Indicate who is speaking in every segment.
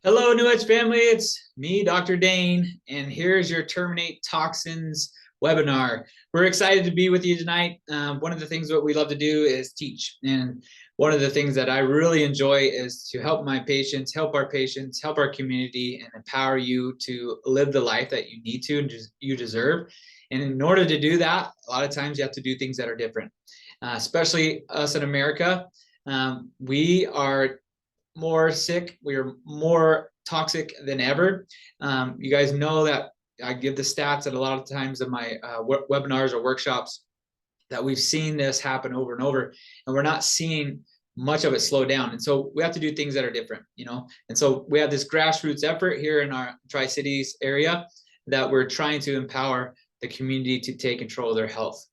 Speaker 1: Hello, New Edge family. It's me, Dr. Dane, and here's your Terminate Toxins webinar. We're excited to be with you tonight. One of the things that we love to do is teach. And one of the things that I really enjoy is to help my patients, help our patients, help our community, and empower you to live the life that you need to and you deserve. And in order to do that, a lot of times you have to do things that are different, especially us in America. We are more sick. We are more toxic than ever. You guys know that I give the stats at a lot of times in my webinars or workshops that we've seen this happen over and over, and we're not seeing much of it slow down. And so we have to do things that are different, And so we have this grassroots effort here in our Tri-Cities area that we're trying to empower the community to take control of their health.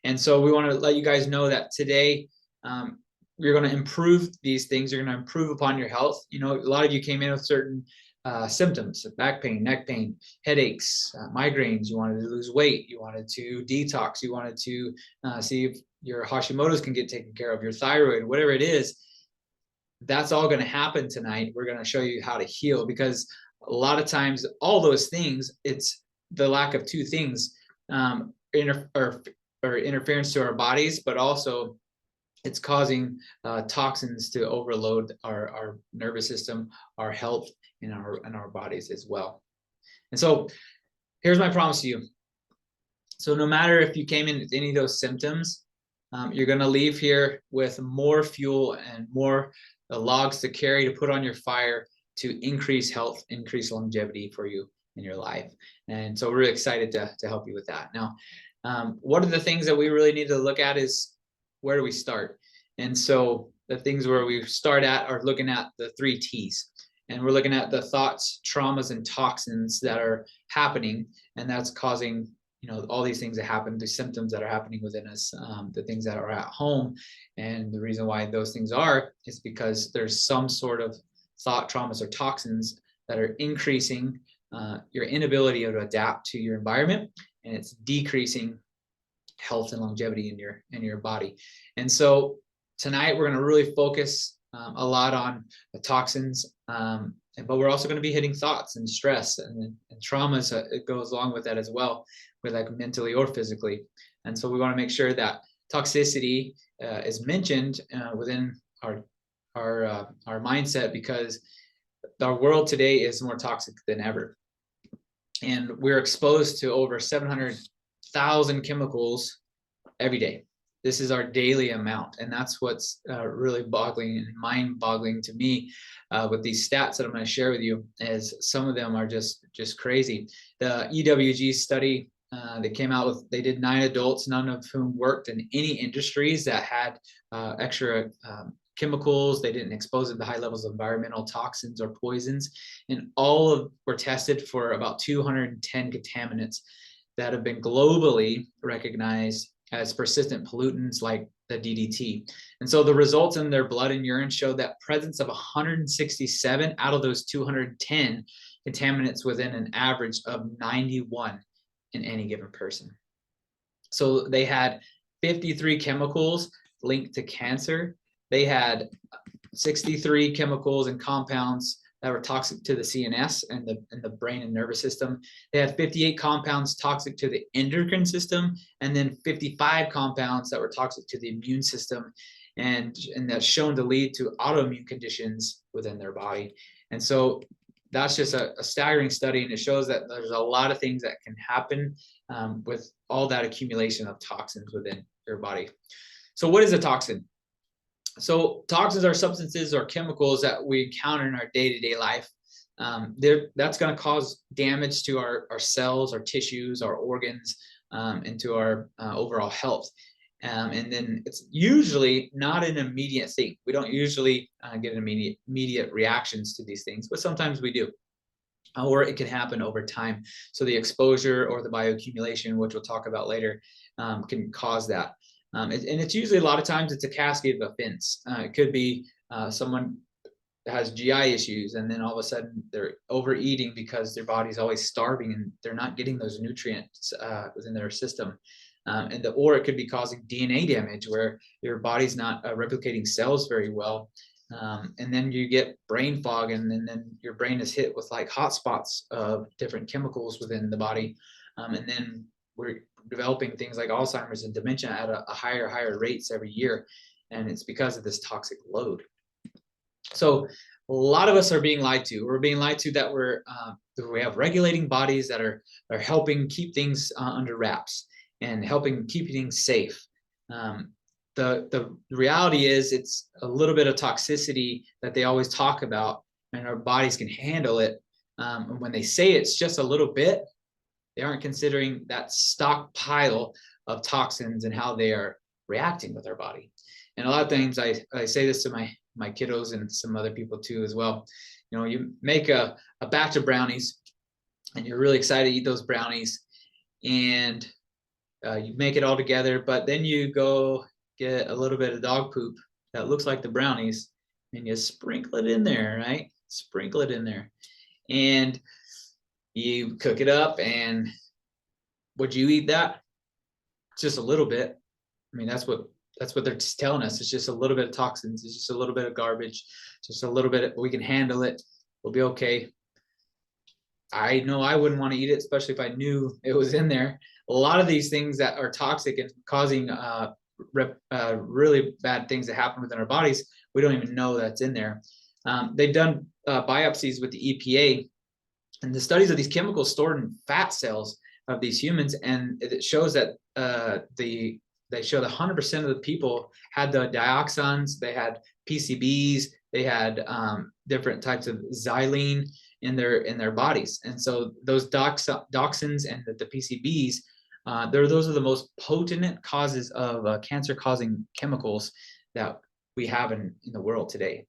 Speaker 1: And so we want to let you guys know that today, you're going to improve these things. You're going to improve upon your health. A lot of you came in with certain symptoms: back pain, neck pain, headaches, migraines. You wanted to lose weight. You wanted to detox. You wanted to see if your Hashimoto's can get taken care of, your thyroid, whatever it is. That's all going to happen tonight. We're going to show you how to heal, because a lot of times all those things, it's the lack of two things, interference to our bodies, but also it's causing toxins to overload our nervous system, our health, and our bodies as well. And so here's my promise to you. So no matter if you came in with any of those symptoms, you're going to leave here with more fuel and more logs to carry, to put on your fire, to increase health, increase longevity for you in your life. And so we're really excited to help you with that. Now, one of the things that we really need to look at is, where do we start? And so the things where we start at are looking at the 3 T's. And we're looking at the thoughts, traumas, and toxins that are happening. And that's causing, all these things that happen, the symptoms that are happening within us, the things that are at home. And the reason why those things are is because there's some sort of thought, traumas, or toxins that are increasing your inability to adapt to your environment, and it's decreasing health and longevity in your body. And so tonight we're going to really focus a lot on the toxins, but we're also going to be hitting thoughts and stress and traumas. It goes along with that as well, with like mentally or physically. And so we want to make sure that toxicity is mentioned within our mindset, because our world today is more toxic than ever, and we're exposed to over 700,000 chemicals every day. This is our daily amount, and that's what's really boggling and mind-boggling to me with these stats that I'm going to share with you. Is some of them are just crazy. The EWG study they came out with, they did 9 adults, none of whom worked in any industries that had extra chemicals. They didn't expose them to high levels of environmental toxins or poisons, and were tested for about 210 contaminants that have been globally recognized as persistent pollutants like the DDT. And so the results in their blood and urine showed that presence of 167 out of those 210 contaminants within an average of 91 in any given person. So they had 53 chemicals linked to cancer. They had 63 chemicals and compounds that were toxic to the CNS and the brain and nervous system. They had 58 compounds toxic to the endocrine system, and then 55 compounds that were toxic to the immune system, and that's shown to lead to autoimmune conditions within their body. And so that's just a staggering study, and it shows that there's a lot of things that can happen with all that accumulation of toxins within your body. So what is a toxin? So toxins are substances or chemicals that we encounter in our day-to-day life. That's going to cause damage to our cells, our tissues, our organs, and to our overall health. And then it's usually not an immediate thing. We don't usually get immediate reactions to these things, but sometimes we do. Or it can happen over time. So the exposure or the bioaccumulation, which we'll talk about later, can cause that. And it's usually, a lot of times, it's a cascade of events. It could be someone has GI issues, and then all of a sudden they're overeating because their body's always starving and they're not getting those nutrients within their system. Or it could be causing DNA damage, where your body's not replicating cells very well, And then you get brain fog, and then your brain is hit with like hot spots of different chemicals within the body. And then we're developing things like Alzheimer's and dementia at a higher rates every year. And it's because of this toxic load. So a lot of us are being lied to. We're being lied to that we have regulating bodies that are helping keep things under wraps and helping keep things safe. The reality is it's a little bit of toxicity that they always talk about, and our bodies can handle it. And when they say it's just a little bit, they aren't considering that stockpile of toxins and how they are reacting with our body. And a lot of times I say this to my kiddos and some other people too as well. You know, you make a batch of brownies and you're really excited to eat those brownies, and you make it all together, but then you go get a little bit of dog poop that looks like the brownies and you sprinkle it in there, right? Sprinkle it in there. And you cook it up, and would you eat that? Just a little bit. I mean, that's what they're just telling us. It's just a little bit of toxins. It's just a little bit of garbage. Just a little bit. We can handle it. We'll be okay. I know I wouldn't want to eat it, especially if I knew it was in there. A lot of these things that are toxic and causing really bad things that happen within our bodies, we don't even know that's in there. They've done biopsies with the EPA, and the studies of these chemicals stored in fat cells of these humans, and it shows that they showed 100% of the people had the dioxins, they had PCBs, they had different types of xylene in their bodies. And so those toxins and the PCBs, those are the most potent causes of cancer-causing chemicals that we have in the world today.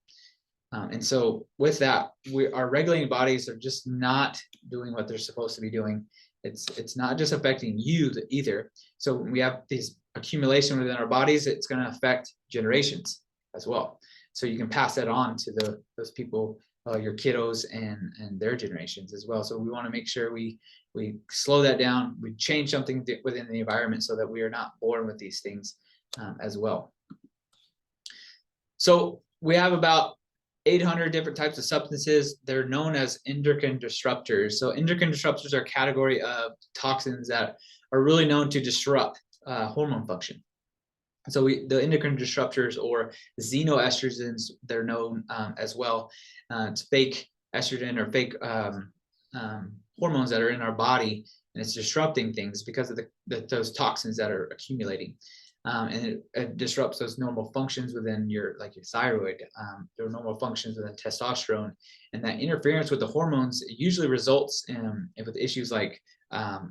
Speaker 1: And so with that, our regulating bodies are just not doing what they're supposed to be doing. It's not just affecting you either. So when we have these accumulation within our bodies, it's going to affect generations as well. So you can pass that on to those people, your kiddos and their generations as well. So we want to make sure we slow that down. We change something within the environment so that we are not born with these things as well. So we have about 800 different types of substances. They're known as endocrine disruptors. So endocrine disruptors are a category of toxins that are really known to disrupt hormone function. So the endocrine disruptors, or xenoestrogens, they're known as well. It's fake estrogen or fake hormones that are in our body, and it's disrupting things because of those toxins that are accumulating. And it disrupts those normal functions within your thyroid, their normal functions within testosterone, and that interference with the hormones usually results with issues like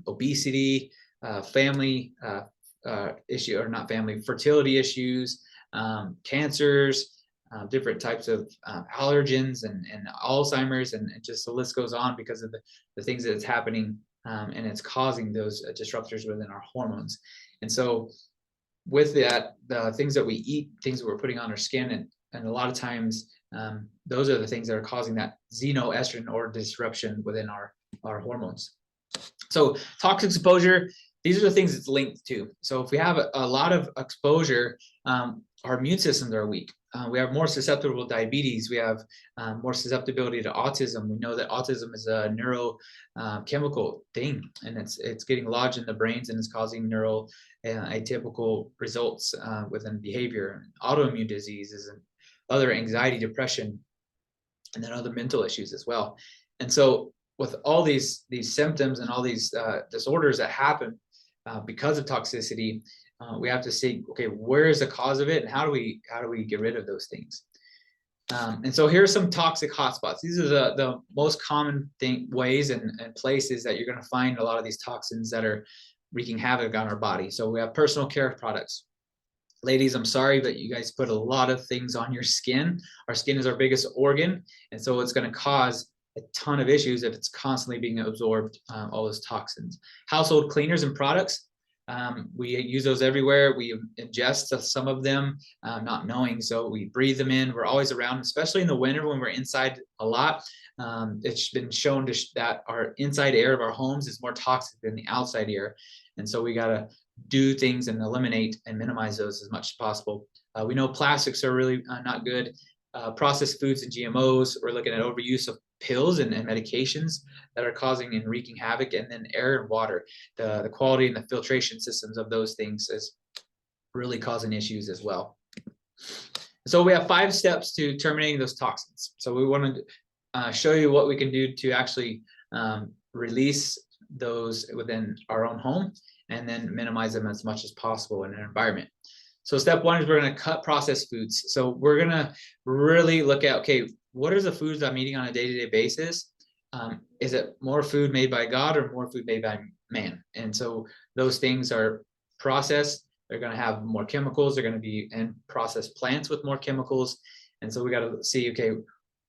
Speaker 1: obesity, family issue, or not family, fertility issues, cancers, different types of allergens and Alzheimer's, and just the list goes on because of the things that it's happening, and it's causing those disruptors within our hormones. And so with that, the things that we eat, things that we're putting on our skin, and a lot of times those are the things that are causing that xenoestrogen or disruption within our hormones. So toxic exposure, these are the things it's linked to. So if we have a lot of exposure, our immune systems are weak. We have more susceptible to diabetes. We have more susceptibility to autism. We know that autism is a neurochemical thing, and it's getting lodged in the brains, and it's causing neural atypical results within behavior, autoimmune diseases, and other anxiety, depression, and then other mental issues as well. And so with all these symptoms and all these disorders that happen because of toxicity, we have to see, okay, where is the cause of it, and how do we get rid of those things? And so here are some toxic hotspots. These are the most common ways and places that you're going to find a lot of these toxins that are wreaking havoc on our body. So we have personal care products. Ladies, I'm sorry, but you guys put a lot of things on your skin. Our skin is our biggest organ, and so it's going to cause a ton of issues if it's constantly being absorbed, all those toxins. Household cleaners and products, we use those everywhere. We ingest some of them, not knowing, so we breathe them in. We're always around, especially in the winter when we're inside a lot. It's been shown that our inside air of our homes is more toxic than the outside air, and so we got to do things and eliminate and minimize those as much as possible. We know plastics are really not good. processed foods and GMOs. We're looking at overuse of pills and medications that are causing and wreaking havoc, and then air and water. The quality and the filtration systems of those things is really causing issues as well. So we have 5 steps to terminating those toxins. So we want to show you what we can do to actually release those within our own home, and then minimize them as much as possible in an environment. So step 1 is we're going to cut processed foods. So we're going to really look at, okay, what are the foods I'm eating on a day-to-day basis? Is it more food made by God or more food made by man? And so those things are processed. They're going to have more chemicals. They're going to be in processed plants with more chemicals. And so we got to see, okay,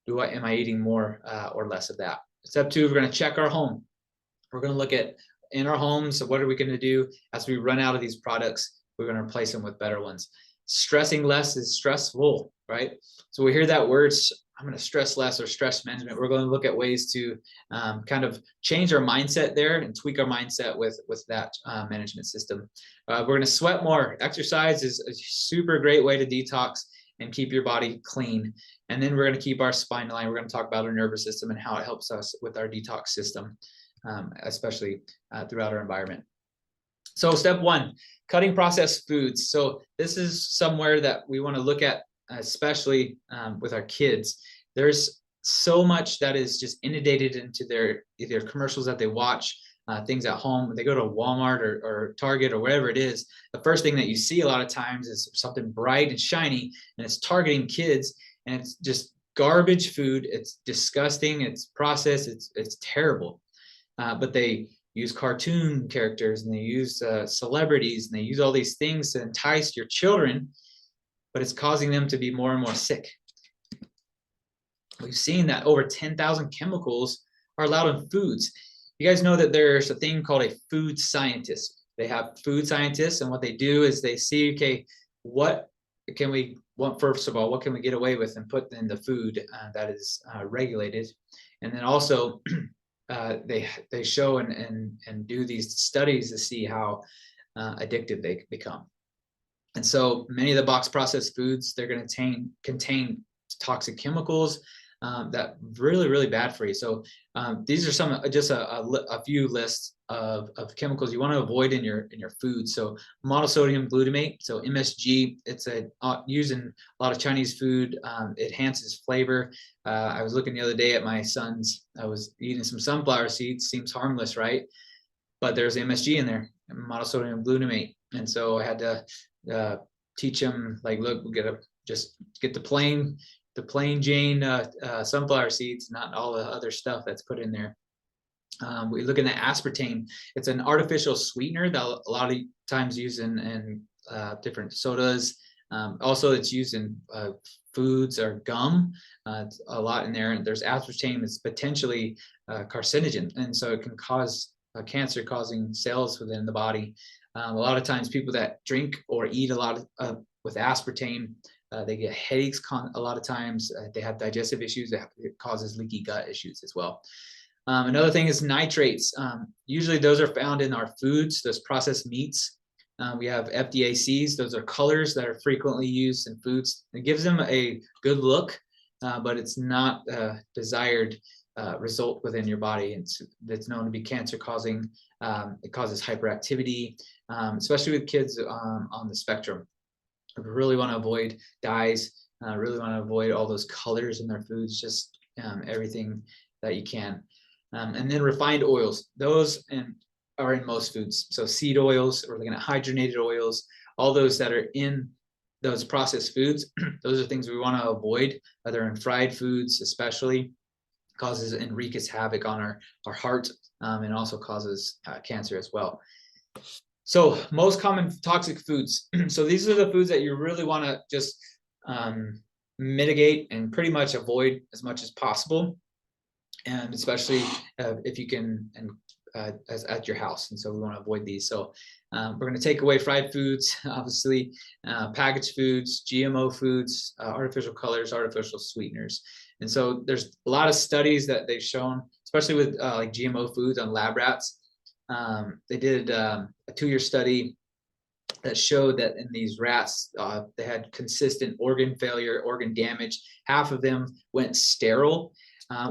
Speaker 1: am I eating more or less of that? Step 2, we're going to check our home. We're going to look at in our homes, so what are we going to do as we run out of these products? We're going to replace them with better ones. Stressing less is stressful, right? So we hear that word, I'm going to stress less, or stress management. We're going to look at ways to kind of change our mindset there and tweak our mindset with that management system. We're going to sweat more. Exercise is a super great way to detox and keep your body clean. And then we're going to keep our spine aligned. We're going to talk about our nervous system and how it helps us with our detox system, especially throughout our environment. So step 1, cutting processed foods. So this is somewhere that we want to look at, especially with our kids. There's so much that is just inundated into their either commercials that they watch, things at home. When they go to Walmart or Target or wherever it is, the first thing that you see a lot of times is something bright and shiny, and it's targeting kids, and it's just garbage food. It's disgusting. It's processed. It's terrible. But they use cartoon characters, and they use celebrities, and they use all these things to entice your children, but it's causing them to be more and more sick. We've seen that over 10,000 chemicals are allowed in foods. You guys know that there's a thing called a food scientist. They have food scientists, and what they do is they see, okay, what can we want, first of all, what can we get away with and put in the food that is regulated? And then also they show and do these studies to see how addictive they become. And so many of the box processed foods, they're going to contain toxic chemicals that really bad for you. So these are some, just a few lists of chemicals you want to avoid in your food. So monosodium glutamate, so MSG, it's used in a lot of Chinese food. It enhances flavor. I was looking the other day at my son's, I was eating some sunflower seeds, seems harmless, right? But there's MSG in there, monosodium glutamate. And so I had to teach him, like, look, we gotta just get the plain Jane sunflower seeds, not all the other stuff that's put in there. We're looking at aspartame. It's an artificial sweetener that a lot of times used in different sodas. Also, it's used in foods or gum. It's a lot in there. And there's aspartame. It's potentially carcinogen, and so it can cause cancer-causing cells within the body. A lot of times, people that drink or eat a lot with aspartame, they get headaches a lot of times. They have digestive issues. It causes leaky gut issues as well. Another thing is nitrates. Usually those are found in our foods, those processed meats. We have FDACs. Those are colors that are frequently used in foods. It gives them a good look, but it's not a desired result within your body. It's known to be cancer causing. It causes hyperactivity, especially with kids on the spectrum. We really want to avoid dyes, really want to avoid all those colors in their foods, just everything that you can. And then refined oils, those are in most foods. So seed oils, we're looking at hydrogenated oils, all those that are in those processed foods, those are things we want to avoid, whether in fried foods especially, causes and wreaks havoc on our heart, and also causes cancer as well. So most common toxic foods. So these are the foods that you really want to just mitigate and pretty much avoid as much as possible. And especially if you can, and at your house. And so we want to avoid these. So we're going to take away fried foods, obviously, packaged foods, GMO foods, artificial colors, artificial sweeteners. And so there's a lot of studies that they've shown, especially with like GMO foods on lab rats. They did a 2-year study that showed that in these rats, they had consistent organ failure, organ damage. Half of them went sterile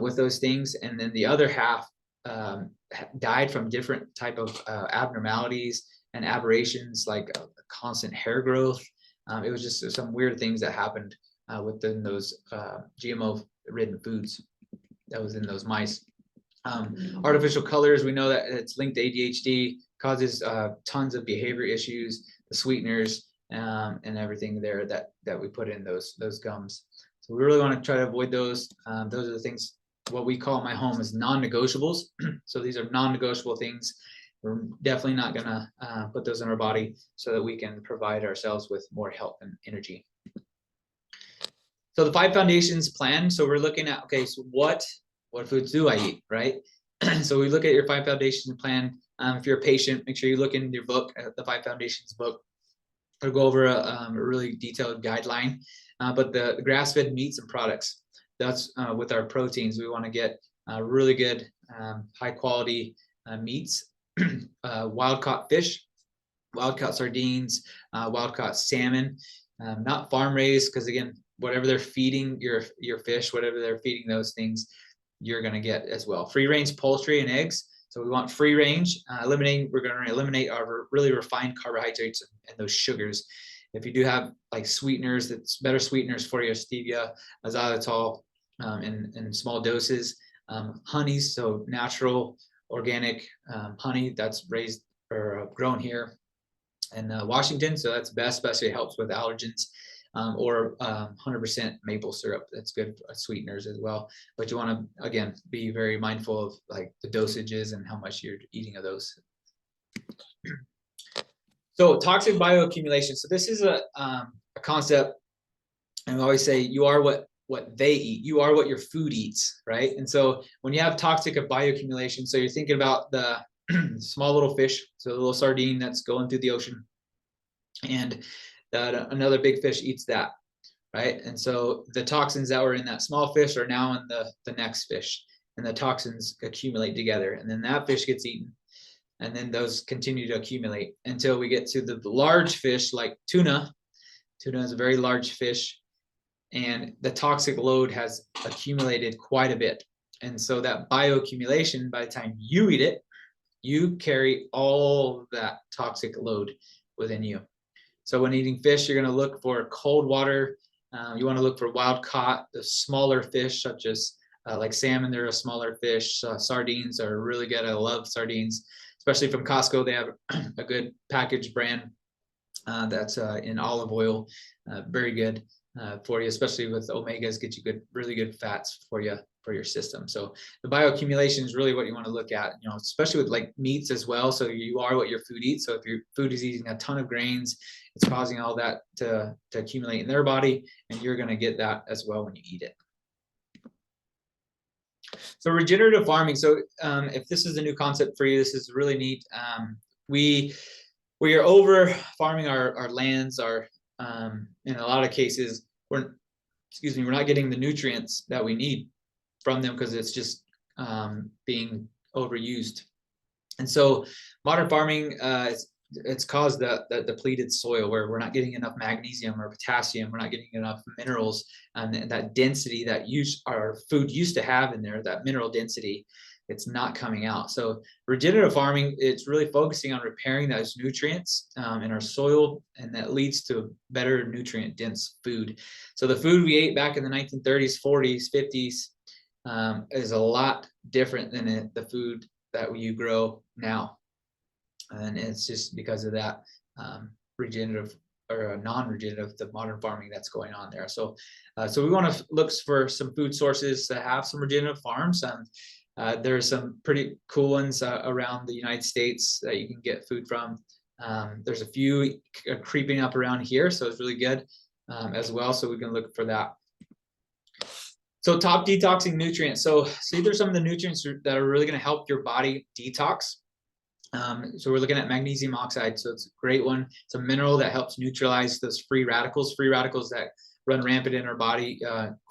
Speaker 1: with those things, and then the other half died from different type of abnormalities and aberrations, like constant hair growth. It was just some weird things that happened within those GMO-ridden foods that was in those mice. Artificial colors, we know that it's linked to ADHD, causes tons of behavior issues, the sweeteners and everything there that we put in those gums. So we really want to try to avoid those. Those are the things, what we call at my home is non-negotiables. So these are non-negotiable things. We're definitely not gonna put those in our body so that we can provide ourselves with more health and energy. So the 5 foundations plan. So we're looking at, okay, so what foods do I eat, right? So we look at your 5 foundations plan. If you're a patient, make sure you look in your book, the 5 foundations book, or go over a really detailed guideline. But the grass-fed meats and products, that's with our proteins. We want to get really good, high quality meats, wild-caught fish, wild-caught sardines, wild-caught salmon, not farm-raised, because again, whatever they're feeding your fish, whatever they're feeding those things, you're going to get as well. Free-range poultry and eggs. So we want free range. We're going to eliminate our really refined carbohydrates and those sugars. If you do have like sweeteners, that's better sweeteners for your stevia, xylitol, in small doses. Honeys, so natural, organic honey that's raised or grown here in Washington. So that's best, especially helps with allergens. Or 100% maple syrup. That's good sweeteners as well. But you want to, again, be very mindful of like the dosages and how much you're eating of those. So toxic bioaccumulation. So this is a concept, and I always say you are what they eat. You are what your food eats, right? And so when you have toxic bioaccumulation, so you're thinking about the small little fish, so the little sardine that's going through the ocean, and that another big fish eats that, right? And so the toxins that were in that small fish are now in the next fish, and the toxins accumulate together, and then that fish gets eaten, and then those continue to accumulate until we get to the large fish like tuna. Tuna is a very large fish, and the toxic load has accumulated quite a bit. And so that bioaccumulation, by the time you eat it, you carry all that toxic load within you. So when eating fish, you're going to look for cold water. You want to look for wild caught, the smaller fish, such as like salmon. They're a smaller fish. Sardines are really good. I love sardines, especially from Costco. They have a good packaged brand that's in olive oil. Very good for you, especially with omegas. Get you good, really good fats for you, for your system. So the bioaccumulation is really what you want to look at, you know, especially with like meats as well. So you are what your food eats. So if your food is eating a ton of grains, it's causing all that to accumulate in their body, and you're going to get that as well when you eat it. So regenerative farming. So if this is a new concept for you, this is really neat. We are over farming our lands. In a lot of cases, we're not getting the nutrients that we need from them because it's just being overused. And so modern farming, it's caused that depleted soil where we're not getting enough magnesium or potassium, we're not getting enough minerals, and that density that our food used to have in there, that mineral density, it's not coming out. So regenerative farming, it's really focusing on repairing those nutrients in our soil, and that leads to better nutrient dense food. So the food we ate back in the 1930s, 40s, 50s is a lot different than the food that you grow now. And it's just because of that regenerative or non-regenerative, the modern farming that's going on there. So we want to look for some food sources that have some regenerative farms. There are some pretty cool ones around the United States that you can get food from. There's a few creeping up around here, so it's really good as well. So we can look for that. So top detoxing nutrients. So these are some of the nutrients that are really going to help your body detox. So we're looking at magnesium oxide. So it's a great one. It's a mineral that helps neutralize those free radicals that run rampant in our body,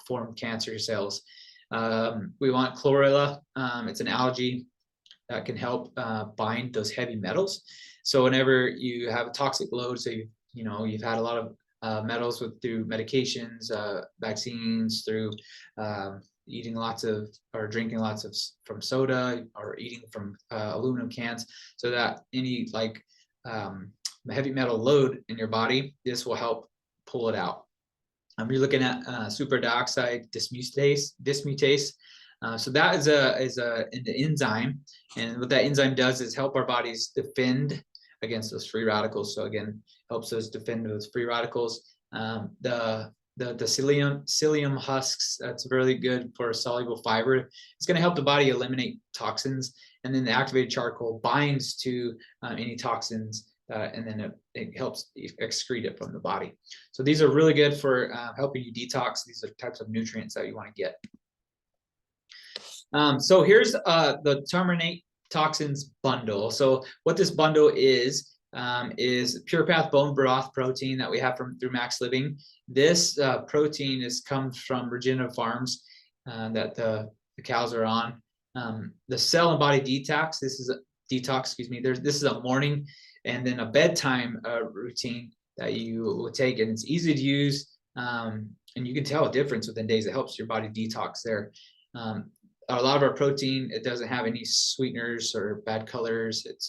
Speaker 1: form cancer cells. We want chlorella. It's an algae. that can help bind those heavy metals. So whenever you have a toxic load, so you've had a lot of metals through medications, vaccines, through eating lots of or drinking lots of from soda or eating from aluminum cans, so that any like heavy metal load in your body, this will help pull it out. You're looking at superdioxide dismutase. So that is an enzyme, and what that enzyme does is help our bodies defend against those free radicals. So again, helps us defend those free radicals. The psyllium husks, that's really good for soluble fiber. It's going to help the body eliminate toxins, and then the activated charcoal binds to any toxins, and then it helps excrete it from the body. So these are really good for helping you detox. These are types of nutrients that you want to get. So here's the terminate toxins bundle. So what this bundle is PurePath bone broth protein that we have through Max Living. This protein comes from regenerative farms that the cows are on. The cell and body detox. This is a detox. Excuse me. This is a morning and then a bedtime routine that you will take, and it's easy to use. And you can tell a difference within days. It helps your body detox there. A lot of our protein, it doesn't have any sweeteners or bad colors. It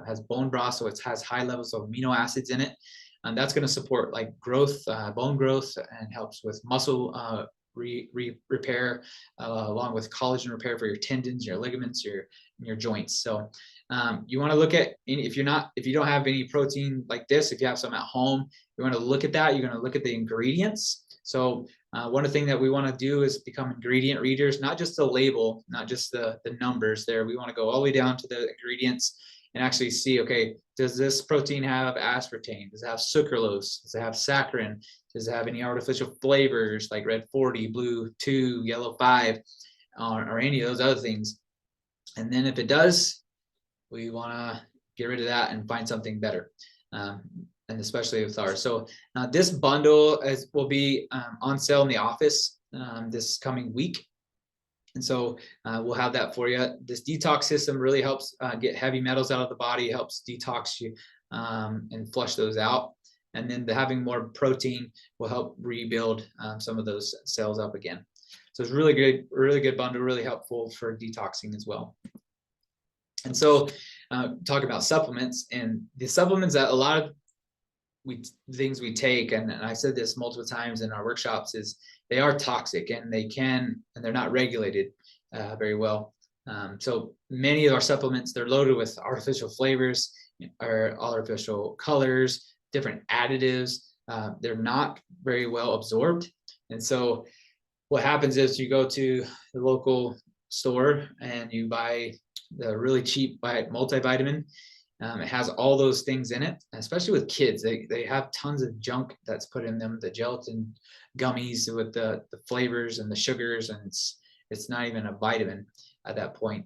Speaker 1: has bone broth, so it has high levels of amino acids in it. And that's going to support like growth, bone growth, and helps with muscle repair, along with collagen repair for your tendons, your ligaments, your joints. So you want to look at, if you don't have any protein like this, if you have some at home, you want to look at that. You're going to look at the ingredients. So one of the things that we want to do is become ingredient readers, not just the label, not just the numbers there. We want to go all the way down to the ingredients and actually see, okay, does this protein have aspartame? Does it have sucralose? Does it have saccharin? Does it have any artificial flavors like red 40, blue 2, yellow 5, or any of those other things? And then if it does, we want to get rid of that and find something better. And especially with ours. So this bundle will be on sale in the office this coming week. And so we'll have that for you. This detox system really helps get heavy metals out of the body, helps detox you and flush those out. And then having more protein will help rebuild some of those cells up again. So it's really good bundle, really helpful for detoxing as well. And so talk about supplements, and the supplements that a lot of things we take, and I said this multiple times in our workshops, is they are toxic, and they're not regulated very well. So many of our supplements, they're loaded with artificial flavors or artificial colors, different additives. They're not very well absorbed. And so what happens is you go to the local store and you buy the really cheap multivitamin. It has all those things in it, especially with kids. They have tons of junk that's put in them, the gelatin gummies with the flavors and the sugars, and it's not even a vitamin at that point.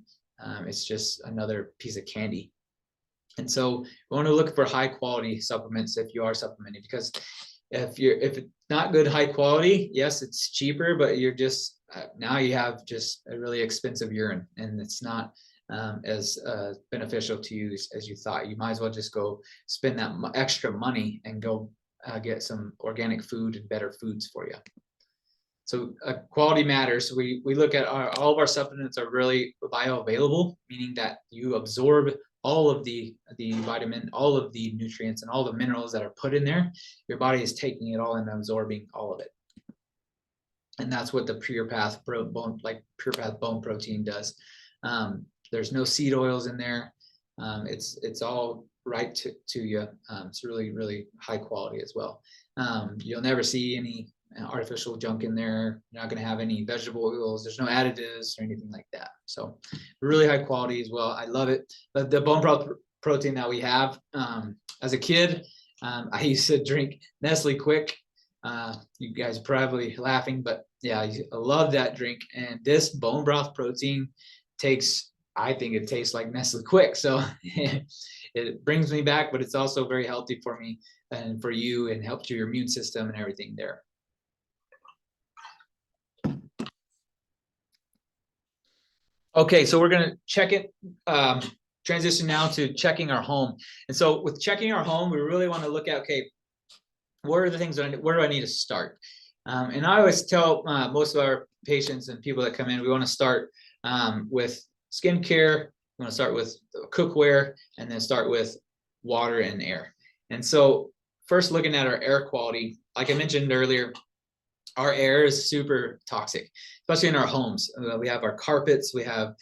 Speaker 1: It's just another piece of candy. And so we want to look for high quality supplements if you are supplementing, because if it's not good high quality, yes, it's cheaper, but you're just now you have just a really expensive urine, and it's not as beneficial to you as you thought. You might as well just go spend that extra money and go get some organic food and better foods for you. So quality matters. We look at all of our supplements are really bioavailable, meaning that you absorb all of the vitamin, all of the nutrients, and all the minerals that are put in there. Your body is taking it all and absorbing all of it. And that's what the PurePath bone protein does. There's no seed oils in there. It's all right to you. It's really, really high quality as well. You'll never see any artificial junk in there. You're not going to have any vegetable oils. There's no additives or anything like that. So really high quality as well. I love it. But the bone broth protein that we have, as a kid, I used to drink Nestle Quick. You guys are probably laughing, but yeah, I love that drink. And this bone broth protein I think it tastes like Nestle Quick. So it brings me back, but it's also very healthy for me and for you, and helps your immune system and everything there. Okay, so we're gonna check it, transition now to checking our home. And so with checking our home, we really want to look at, okay, what are the things that where do I need to start? And I always tell most of our patients and people that come in, we want to start with skincare. We want to start with cookware, and then start with water and air. And so first, looking at our air quality, like I mentioned earlier, our air is super toxic, especially in our homes. We have our carpets, we have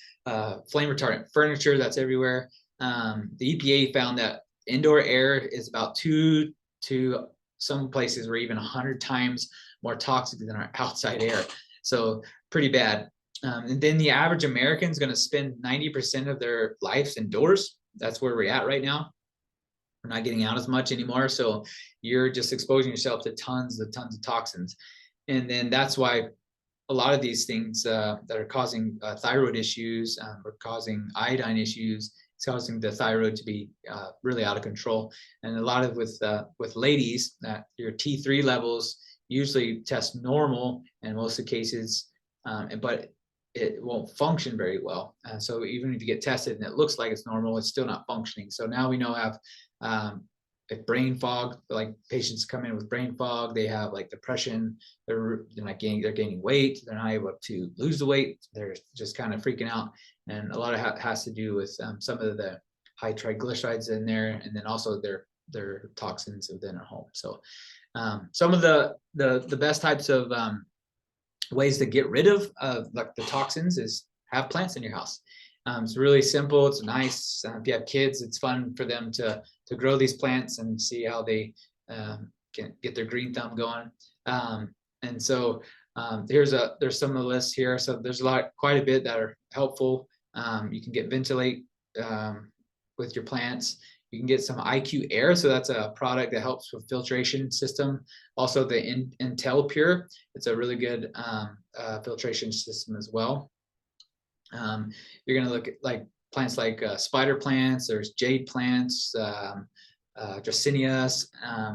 Speaker 1: flame retardant furniture that's everywhere. The EPA found that indoor air is about 2 to some places were even 100 times more toxic than our outside air. So pretty bad. And then the average American is going to spend 90% of their lives indoors. That's where we're at right now. We're not getting out as much anymore. So you're just exposing yourself to tons of toxins. And then that's why a lot of these things that are causing thyroid issues, or causing iodine issues, it's causing the thyroid to be really out of control. And a lot of with ladies, that your T3 levels usually test normal in most of the cases, but it won't function very well. So even if you get tested and it looks like it's normal, it's still not functioning. So now we know have if brain fog, like patients come in with brain fog, they have like depression, they're gaining weight, they're not able to lose the weight, they're just kind of freaking out. And a lot of it has to do with some of the high triglycerides in there, and then also their toxins within our home. So some of the best types of ways to get rid of like the toxins is have plants in your house. It's really simple. It's nice. If you have kids, it's fun for them to grow these plants and see how they can get their green thumb going. And so there's some of the lists here. So there's quite a bit that are helpful. You can get ventilate with your plants. You can get some IQ Air. So that's a product that helps with filtration system. Also the Intel Pure. It's a really good filtration system as well. You're going to look at like plants like spider plants, there's jade plants, dracenias.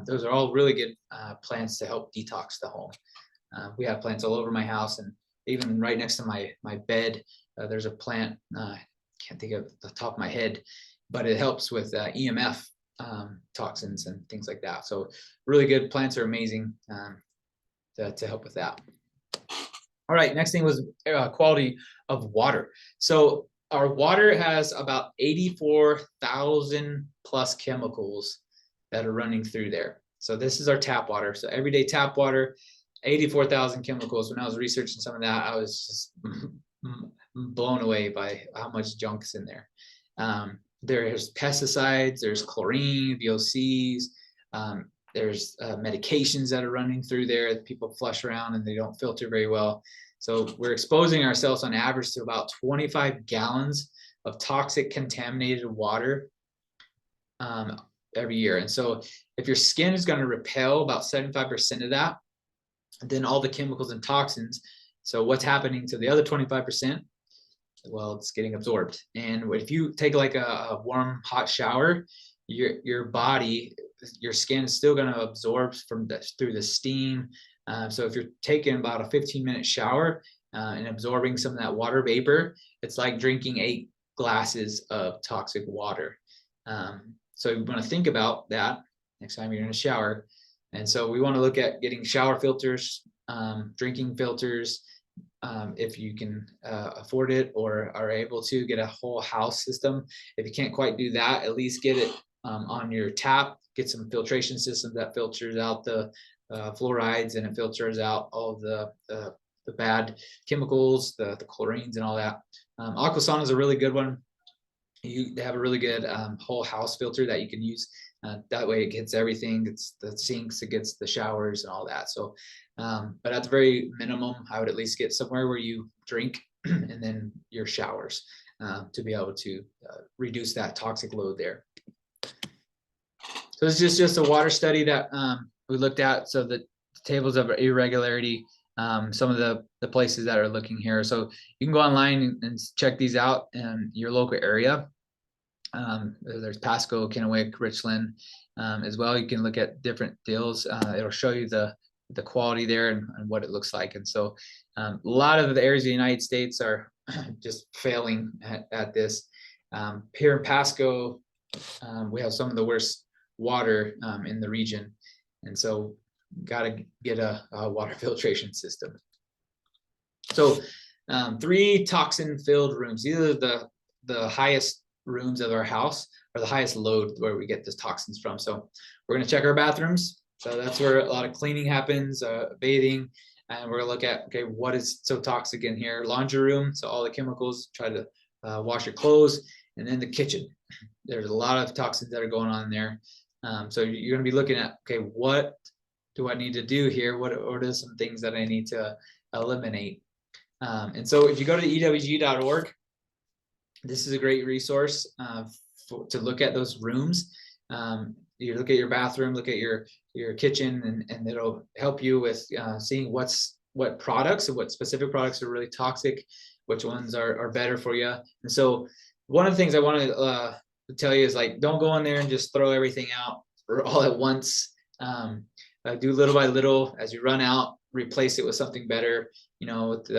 Speaker 1: Those are all really good plants to help detox the home. We have plants all over my house, and even right next to my bed, there's a plant, can't think of the top of my head, but it helps with EMF toxins and things like that. So really good. Plants are amazing to help with that. All right, next thing was quality of water. So our water has about 84,000 plus chemicals that are running through there. So this is our tap water. So everyday tap water, 84,000 chemicals. When I was researching some of that, I was just blown away by how much junk's in there. There's pesticides, there's chlorine, VOCs, there's medications that are running through there that people flush around and they don't filter very well. So we're exposing ourselves on average to about 25 gallons of toxic contaminated water every year. And so if your skin is going to repel about 75% of that, then all the chemicals and toxins. So what's happening to the other 25%? Well, it's getting absorbed. And if you take like a warm, hot shower, your body, your skin is still going to absorb through the steam. So if you're taking about a 15-minute shower and absorbing some of that water vapor, it's like drinking 8 glasses of toxic water. So you want to think about that next time you're in a shower. And so we want to look at getting shower filters, drinking filters, if you can afford it or are able to get a whole house system. If you can't quite do that, at least get it on your tap, get some filtration system that filters out the fluorides, and it filters out all of the bad chemicals, the chlorines and all that. Aquasana is a really good one. They have a really good whole house filter that you can use. That way it gets everything. It's the sinks, it gets the showers and all that. So, but at the very minimum, I would at least get somewhere where you drink and then your showers to be able to reduce that toxic load there. So this is just a water study that we looked at. So the tables of irregularity, some of the places that are looking here. So you can go online and check these out in your local area. There's Pasco, Kennewick, Richland as well. You can look at different deals. It'll show you the quality there and what it looks like. And so a lot of the areas of the United States are just failing at this. Here in Pasco, we have some of the worst water in the region, and so got to get a water filtration system. So 3 toxin-filled rooms. These are the highest rooms of our house, or the highest load where we get the toxins from. So we're going to check our bathrooms. So that's where a lot of cleaning happens, bathing, and we're going to look at, okay, what is so toxic in here? Laundry room, so all the chemicals, try to wash your clothes, and then the kitchen. There's a lot of toxins that are going on there. So you're going to be looking at, okay, what do I need to do here? What are some things that I need to eliminate? And so if you go to ewg.org, this is a great resource to look at those rooms. You look at your bathroom, look at your kitchen, and it'll help you with seeing what products and what specific products are really toxic, which ones are better for you. And so one of the things I want to tell you is, like, don't go in there and just throw everything out all at once. Do little by little. As you run out, replace it with something better, with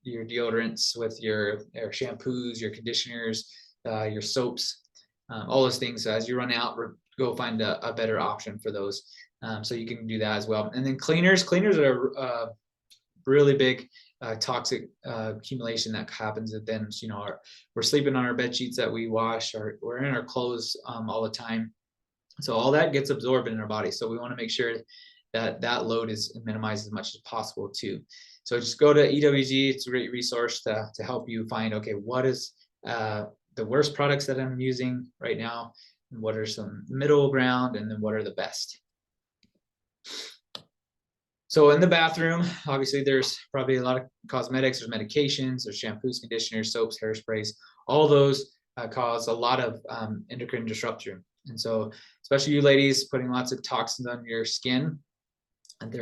Speaker 1: your deodorants, with your shampoos, your conditioners, your soaps, all those things. So as you run out, go find a better option for those. So you can do that as well. And then cleaners are a really big toxic accumulation that happens with them. We're sleeping on our bed sheets that we wash, or we're in our clothes all the time. So all that gets absorbed in our body. So we want to make sure that load is minimized as much as possible too. So just go to EWG. It's a great resource to help you find, okay, what is the worst products that I'm using right now, and what are some middle ground, and then what are the best. So in the bathroom, obviously there's probably a lot of cosmetics, there's medications, there's shampoos, conditioners, soaps, hairsprays. All those cause a lot of endocrine disruption. And so especially you ladies putting lots of toxins on your skin, and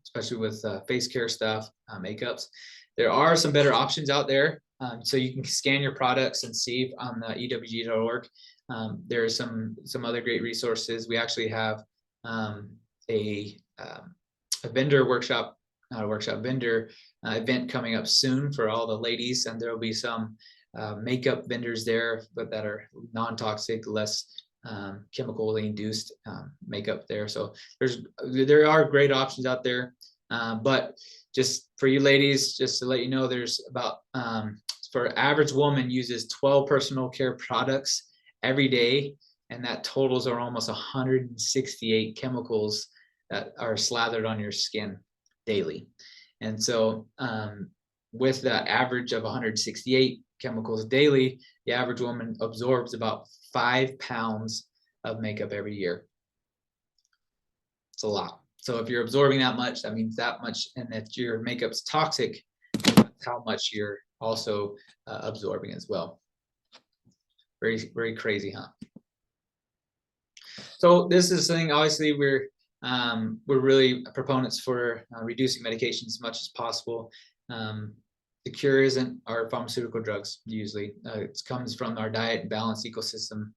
Speaker 1: especially with face care stuff, makeups, there are some better options out there. So you can scan your products and see on the ewg.org. There are some other great resources. We actually have a vendor workshop, not a workshop, vendor event coming up soon for all the ladies, and there will be some makeup vendors there, but that are non-toxic, less chemically induced makeup there. So there are great options out there, but just for you ladies, just to let you know, there's about for average woman uses 12 personal care products every day, and that totals are almost 168 chemicals that are slathered on your skin daily. And so with that average of 168 chemicals daily, the average woman absorbs about 5 pounds of makeup every year. It's a lot. So if you're absorbing that much, that means that much, and if your makeup's toxic, that's how much you're also absorbing as well. Very, very crazy, huh? So this is something, obviously, we're really proponents for reducing medications as much as possible. The cure isn't our pharmaceutical drugs usually. It comes from our diet and balanced ecosystem,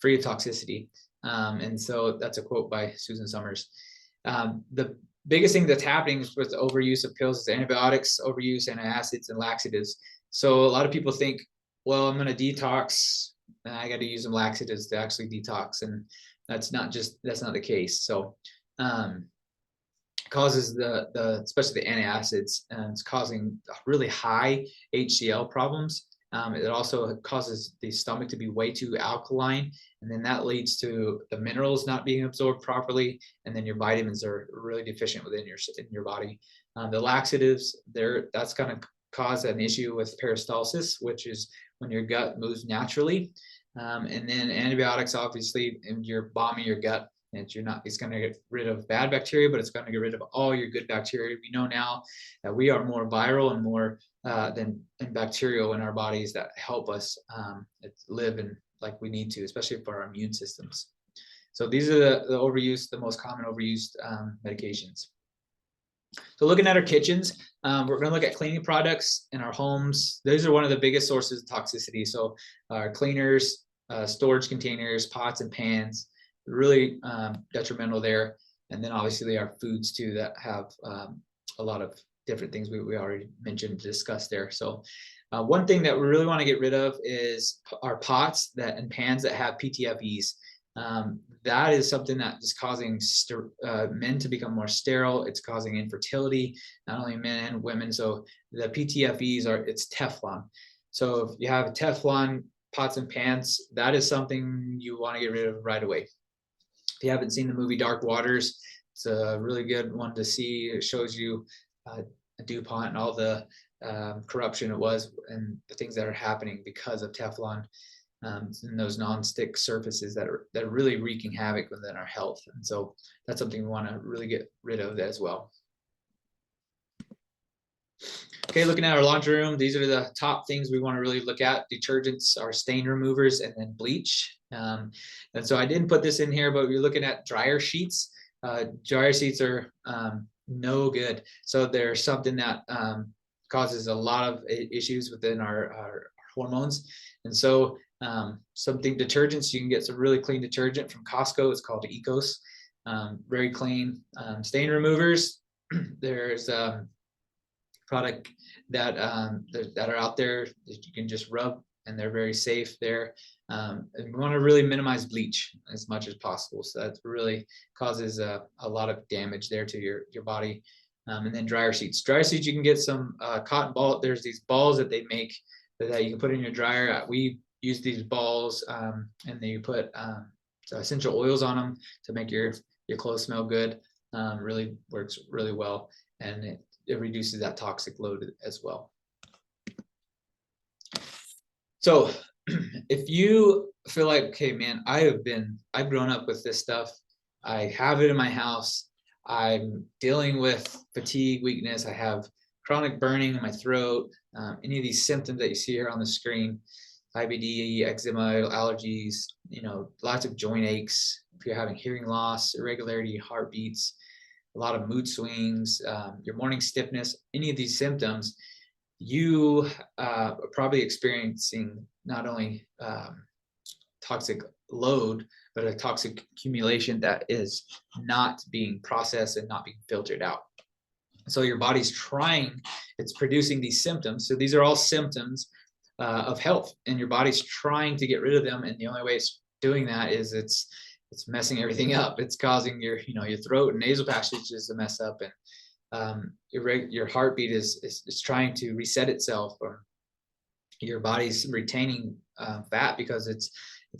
Speaker 1: free of toxicity. And so that's a quote by Susan Summers. The biggest thing that's happening with the overuse of pills is antibiotics, overuse, antacids, and laxatives. So a lot of people think, well, I'm going to detox, and I got to use some laxatives to actually detox, and that's not the case. So causes especially the antacids, and it's causing really high HCl problems. It also causes the stomach to be way too alkaline, and then that leads to the minerals not being absorbed properly, and then your vitamins are really deficient within your body. The laxatives, that's going to cause an issue with peristalsis, which is when your gut moves naturally. And then antibiotics, obviously, and you're bombing your gut. And it's going to get rid of bad bacteria, but it's going to get rid of all your good bacteria. We know now that we are more viral and more than bacterial in our bodies that help us live like we need to, especially for our immune systems. So these are the most common overused medications. So looking at our kitchens, we're going to look at cleaning products in our homes. Those are one of the biggest sources of toxicity. So our cleaners, storage containers, pots and pans, really detrimental there. And then obviously our foods too that have a lot of different things we already mentioned, discussed there. So one thing that we really want to get rid of is our pots and pans that have PTFEs. That is something that is causing men to become more sterile. It's causing infertility, not only men and women. So the PTFEs it's Teflon. So if you have Teflon pots and pans, that is something you want to get rid of right away. If you haven't seen the movie Dark Waters, it's a really good one to see. It shows you DuPont and all the corruption it was and the things that are happening because of Teflon and those non-stick surfaces that are really wreaking havoc within our health. And so that's something we want to really get rid of as well. Okay, looking at our laundry room, these are the top things we want to really look at. Detergents, our stain removers, and then bleach. And so I didn't put this in here, but we're looking at dryer sheets. Dryer sheets are no good. So they're something that causes a lot of issues within our hormones. And so detergents, you can get some really clean detergent from Costco. It's called Ecos. Very clean. Stain removers, there's product that are out there that you can just rub, and they're very safe there. And we want to really minimize bleach as much as possible. So that really causes a lot of damage there to your body. And then dryer sheets. Dryer sheets, you can get some cotton ball. There's these balls that they make that you can put in your dryer. We use these balls, and then you put essential oils on them to make your clothes smell good. Really works really well, and it reduces that toxic load as well. So if you feel like, okay, man, I've grown up with this stuff. I have it in my house. I'm dealing with fatigue, weakness. I have chronic burning in my throat. Any of these symptoms that you see here on the screen, IBD, eczema, allergies, lots of joint aches. If you're having hearing loss, irregularity, heartbeats, a lot of mood swings, your morning stiffness, any of these symptoms, you are probably experiencing not only toxic load, but a toxic accumulation that is not being processed and not being filtered out. So your body's it's producing these symptoms. So these are all symptoms of health, and your body's trying to get rid of them. And the only way it's doing that is it's messing everything up. It's causing your throat and nasal passages to mess up, and your heartbeat is trying to reset itself, or your body's retaining fat because it's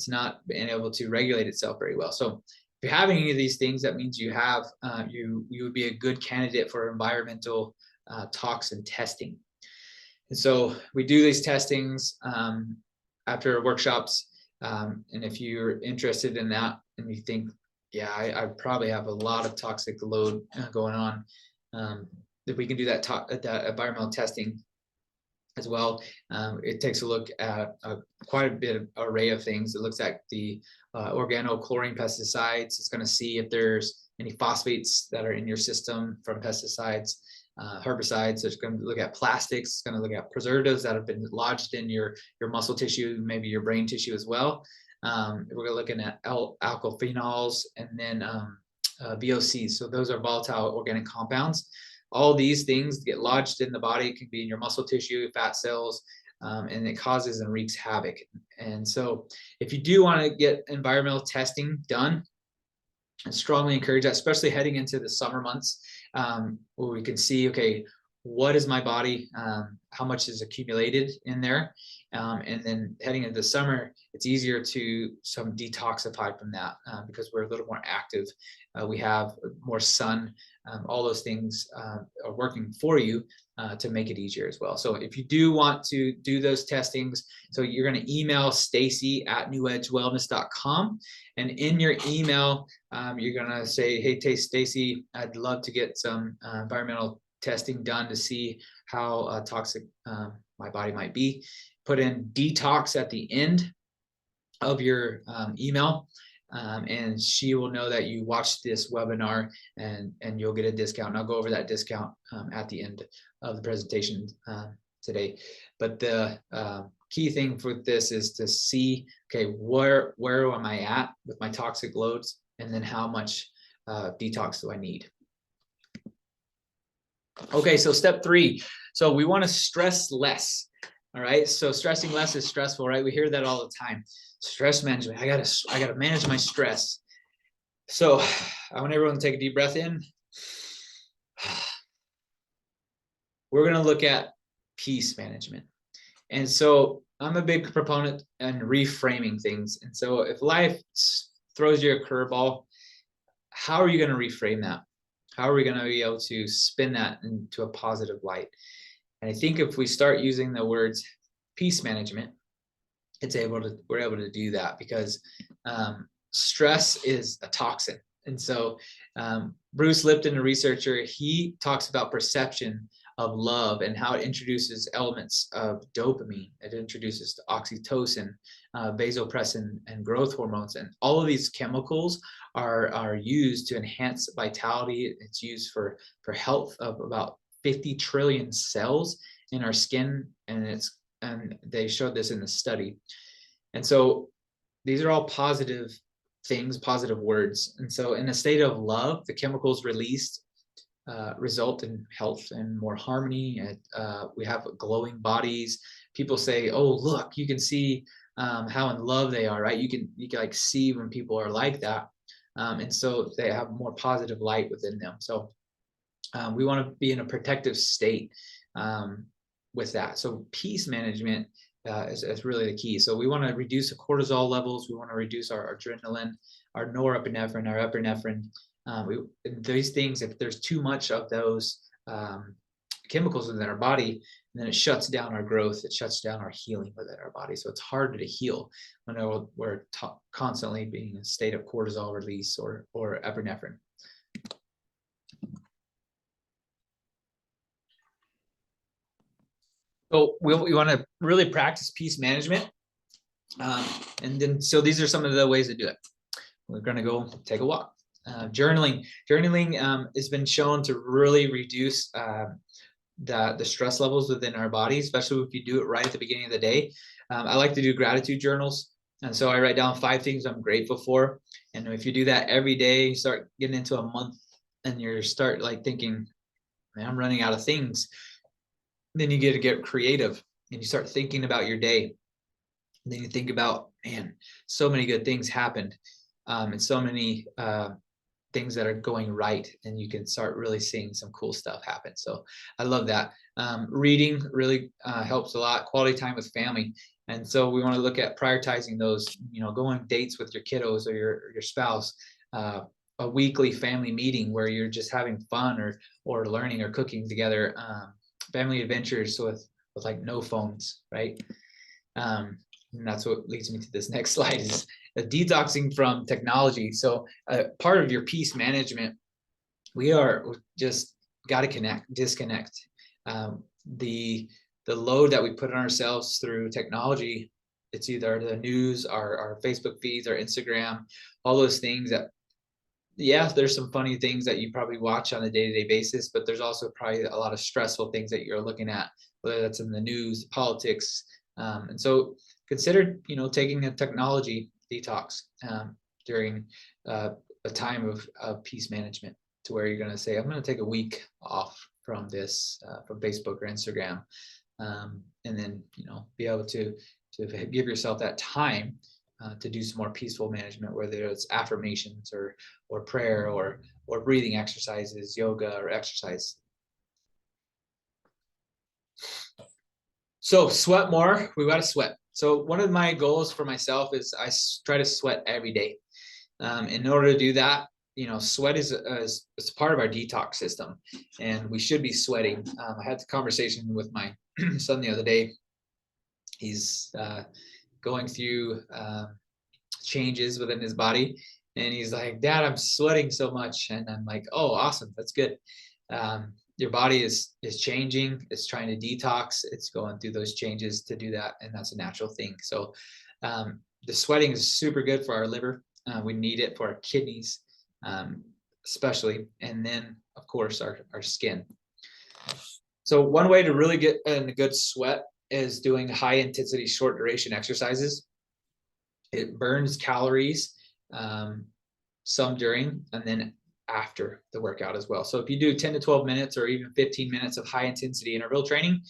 Speaker 1: not being able to regulate itself very well. So if you're having any of these things, that means you have you would be a good candidate for environmental toxin testing. And so we do these testings after workshops. And if you're interested in that and you think, yeah, I probably have a lot of toxic load going on, if we can do that environmental testing as well. It takes a look at quite a bit of array of things. It looks at the organochlorine pesticides. It's going to see if there's any phosphates that are in your system from pesticides. Herbicides. So it's going to look at plastics. It's going to look at preservatives that have been lodged in your muscle tissue, maybe your brain tissue as well. We're looking at alkyl phenols, and then VOCs. So those are volatile organic compounds. All these things get lodged in the body. It can be in your muscle tissue, fat cells, and it causes and wreaks havoc. And so if you do want to get environmental testing done, I strongly encourage that, especially heading into the summer months, where we can see, okay, what is my body, how much is accumulated in there, and then heading into the summer, it's easier to detoxify from that because we're a little more active. We have more sun. All those things are working for you to make it easier as well. So if you do want to do those testings, so you're going to email Stacy@newedgewellness.com, and in your email, you're going to say, hey, Stacy, I'd love to get some environmental testing done to see how toxic my body might be. Put in detox at the end of your email, and she will know that you watched this webinar, and you'll get a discount. And I'll go over that discount at the end of the presentation today. But the key thing for this is to see, okay, where am I at with my toxic loads, and then how much detox do I need? Okay, so step 3. So we want to stress less. All right. So stressing less is stressful, right? We hear that all the time. Stress management. I gotta manage my stress. So I want everyone to take a deep breath in. We're gonna look at peace management. And so I'm a big proponent in reframing things. And so if life throws you a curveball, how are you going to reframe that? How are we going to be able to spin that into a positive light? And I think if we start using the words peace management, we're able to do that, because stress is a toxin. And so Bruce Lipton, a researcher, he talks about perception of love and how it introduces elements of dopamine. It introduces oxytocin, vasopressin, and growth hormones. And all of these chemicals are used to enhance vitality. It's used for health of about 50 trillion cells in our skin. And they showed this in the study. And so these are all positive things, positive words. And so in a state of love, the chemicals released result in health and more harmony. We have glowing bodies. People say, oh, look, you can see how in love they are, right? You can like see when people are like that. And so they have more positive light within them. So we want to be in a protective state with that. So peace management is really the key. So we want to reduce the cortisol levels. We want to reduce our adrenaline, our norepinephrine, our epinephrine. These things, if there's too much of those chemicals within our body, then it shuts down our growth. It shuts down our healing within our body. So it's harder to heal when we're constantly being in a state of cortisol release or epinephrine. So we want to really practice peace management. And then, so these are some of the ways to do it. We're going to go take a walk. Journaling has been shown to really reduce the stress levels within our body, especially if you do it right at the beginning of the day. I like to do gratitude journals. And so I write down 5 things I'm grateful for. And if you do that every day, you start getting into a month and you start like thinking, man, I'm running out of things. Then you get to get creative and you start thinking about your day. And then you think about, man, so many good things happened, and so many things that are going right, and you can start really seeing some cool stuff happen. So I love that. Reading really helps a lot. Quality time with family. And so we want to look at prioritizing those, go on dates with your kiddos or your spouse, a weekly family meeting where you're just having fun or learning or cooking together, family adventures with like no phones, right? And that's what leads me to this next slide, is detoxing from technology. So part of your peace management, we are just got to disconnect. The load that we put on ourselves through technology, it's either the news, our Facebook feeds, our Instagram, all those things that, yeah, there's some funny things that you probably watch on a day-to-day basis, but there's also probably a lot of stressful things that you're looking at, whether that's in the news, politics. And so consider, taking a technology detox during a time of peace management, to where you're going to say, I'm going to take a week off from this, from Facebook or Instagram. And then, be able to give yourself that time to do some more peaceful management, whether it's affirmations or prayer or breathing exercises, yoga or exercise. So sweat more. We got to sweat. So one of my goals for myself is I try to sweat every day. In order to do that, sweat is part of our detox system, and we should be sweating. I had the conversation with my son the other day. He's going through changes within his body, and he's like, Dad, I'm sweating so much. And I'm like, oh, awesome, that's good. Your body is changing, it's trying to detox, it's going through those changes to do that, and that's a natural thing. So the sweating is super good for our liver. We need it for our kidneys, especially, and then of course our skin. So one way to really get in a good sweat is doing high intensity, short duration exercises. It burns calories, some during, and then after the workout as well. So if you do 10 to 12 minutes or even 15 minutes of high intensity interval training,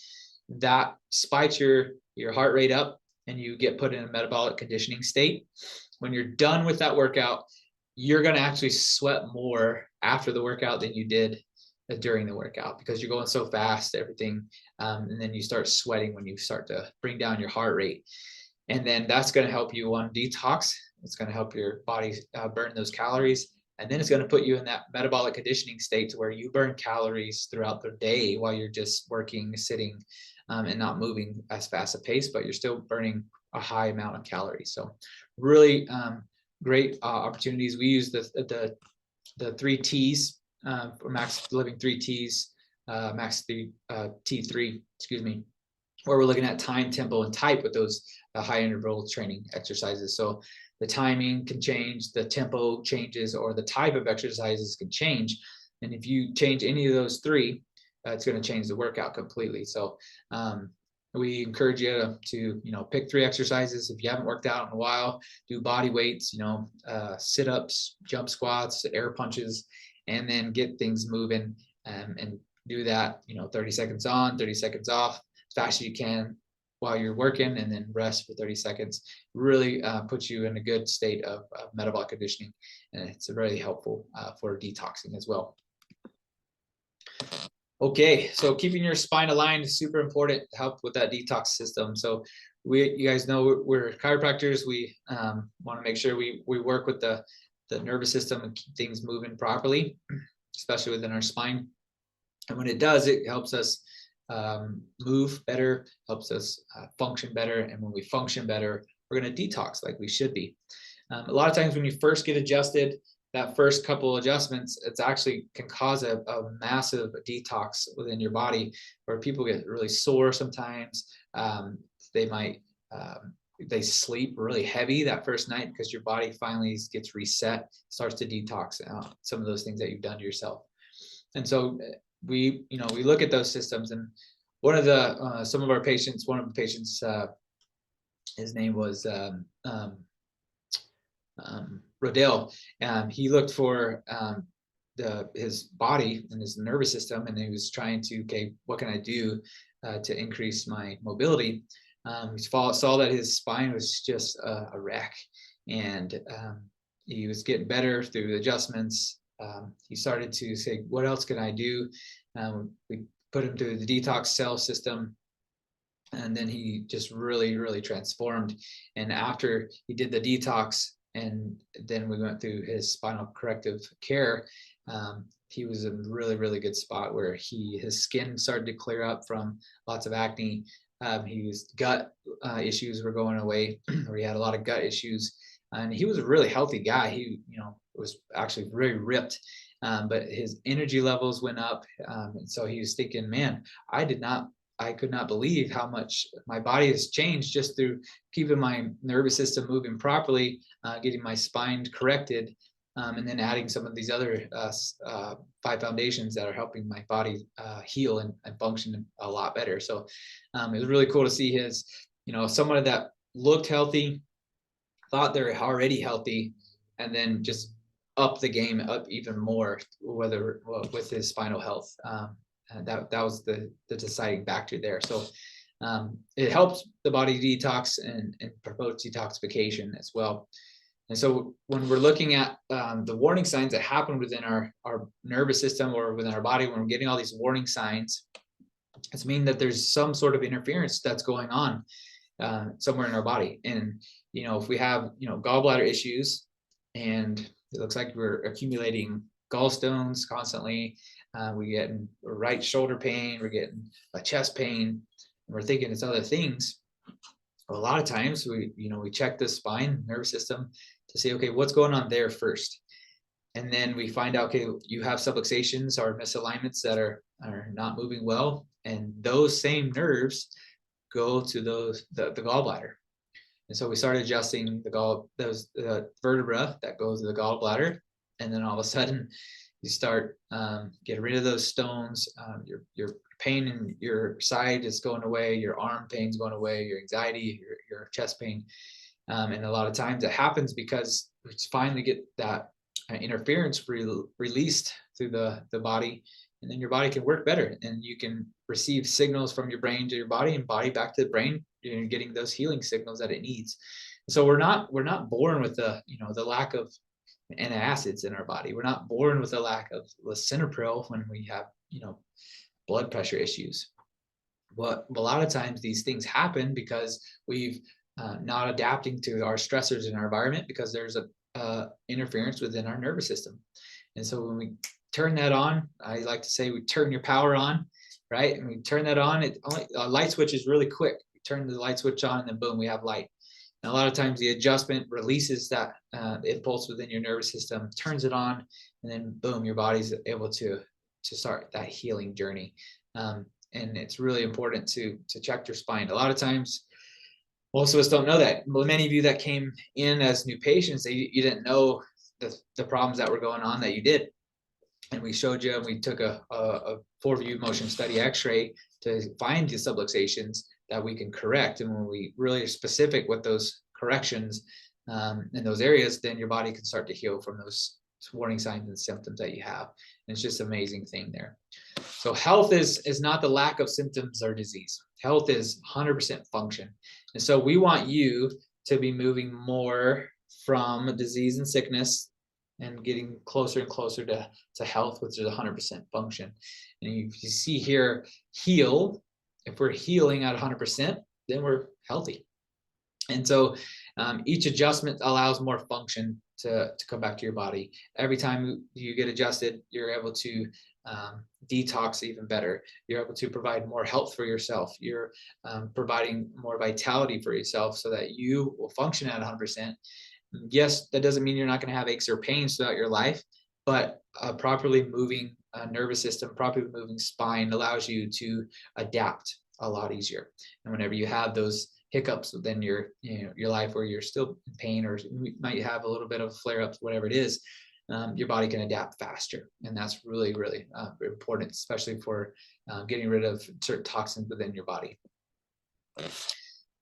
Speaker 1: that spikes your heart rate up and you get put in a metabolic conditioning state. When you're done with that workout, you're going to actually sweat more after the workout than you did during the workout, because you're going so fast, everything. And then you start sweating when you start to bring down your heart rate. And then that's going to help you on detox. It's going to help your body burn those calories. And then it's going to put you in that metabolic conditioning state to where you burn calories throughout the day while you're just working, sitting, and not moving as fast a pace, but you're still burning a high amount of calories. So really great opportunities. We use the 3 T's for Max Living 3 T's, Max T3, excuse me, where we're looking at time, tempo, and type with those high interval training exercises. So the timing can change, the tempo changes, or the type of exercises can change. And if you change any of those 3, it's going to change the workout completely. So we encourage you to pick 3 exercises. If you haven't worked out in a while, do body weights, sit-ups, jump squats, air punches, and then get things moving, and do that 30 seconds on, 30 seconds off as fast as you can while you're working, and then rest for 30 seconds. Really puts you in a good state of metabolic conditioning, and it's really helpful for detoxing as well. Okay, so keeping your spine aligned is super important to help with that detox system. So you guys know we're chiropractors. We want to make sure we work with the nervous system and keep things moving properly, especially within our spine. And when it does, it helps us move better, helps us function better. And when we function better, we're going to detox like we should be. A lot of times when you first get adjusted, that first couple of adjustments, it's actually can cause a massive detox within your body, where people get really sore sometimes. They might they sleep really heavy that first night because your body finally gets reset, starts to detox some of those things that you've done to yourself. And so we look at those systems, and one of the some of our patients, his name was Rodell, he looked for his body and his nervous system, and he was trying to, okay, what can I do to increase my mobility? He saw that his spine was just a wreck, and he was getting better through the adjustments. He started to say, what else can I do? We put him through the detox cell system, and then he just really transformed. And after he did the detox, and then we went through his spinal corrective care, he was in a really good spot where his skin started to clear up from lots of acne. His gut issues were going away, or he had a lot of gut issues, and he was a really healthy guy. He was actually very ripped, but his energy levels went up, and so he was thinking, man, I could not believe how much my body has changed just through keeping my nervous system moving properly, getting my spine corrected, and then adding some of these other 5 foundations that are helping my body heal and function a lot better. So it was really cool to see his, someone that looked healthy, thought they're already healthy, and then just up the game up even more, with his spinal health. And that was the deciding factor there. So it helps the body detox and promotes detoxification as well. And so when we're looking at the warning signs that happen within our nervous system or within our body, when we're getting all these warning signs, it's mean that there's some sort of interference that's going on somewhere in our body. And if we have gallbladder issues, and it looks like we're accumulating gallstones constantly, we get right shoulder pain, we're getting a chest pain, and we're thinking it's other things. Well, a lot of times we check the spine, nervous system to see, okay, what's going on there first. And then we find out, okay, you have subluxations or misalignments that are not moving well. And those same nerves go to the gallbladder. And so we started adjusting the vertebra that goes to the gallbladder. And then all of a sudden you start getting rid of those stones. Your pain in your side is going away, your arm pain's going away, your anxiety, your chest pain. And a lot of times it happens because we finally get that interference released through the body, and then your body can work better, and you can receive signals from your brain to your body, and body back to the brain. You're getting those healing signals that it needs. So we're not born with the lack of antacids in our body. We're not born with a lack of lisinopril when we have blood pressure issues. But a lot of times these things happen because we've not adapting to our stressors in our environment, because there's a interference within our nervous system. And so when we turn that on, I like to say we turn your power on, right? And we turn that on. A light switch is really quick. We turn the light switch on, and then boom, we have light. And a lot of times the adjustment releases that impulse within your nervous system, turns it on, and then boom, your body's able to start that healing journey. And it's really important to check your spine. A lot of times, most of us don't know that. Many of you that came in as new patients, you didn't know the problems that were going on that you did. And we showed you, and we took a 4-view motion study x-ray to find the subluxations that we can correct. And when we really are specific with those corrections in those areas, then your body can start to heal from those warning signs and symptoms that you have. And it's just an amazing thing there. So health is not the lack of symptoms or disease. Health is 100% function. And so we want you to be moving more from disease and sickness and getting closer and closer to health, which is 100% function. And you see here, heal. If we're healing at 100%, then we're healthy. And so each adjustment allows more function to come back to your body. Every time you get adjusted, you're able to detox even better. You're able to provide more health for yourself. You're providing more vitality for yourself so that you will function at 100%. Yes, that doesn't mean you're not going to have aches or pains throughout your life, but a properly moving nervous system, properly moving spine allows you to adapt a lot easier. And whenever you have those hiccups within your life where you're still in pain, or you might have a little bit of flare-ups, whatever it is, your body can adapt faster. And that's really, really important, especially for getting rid of certain toxins within your body.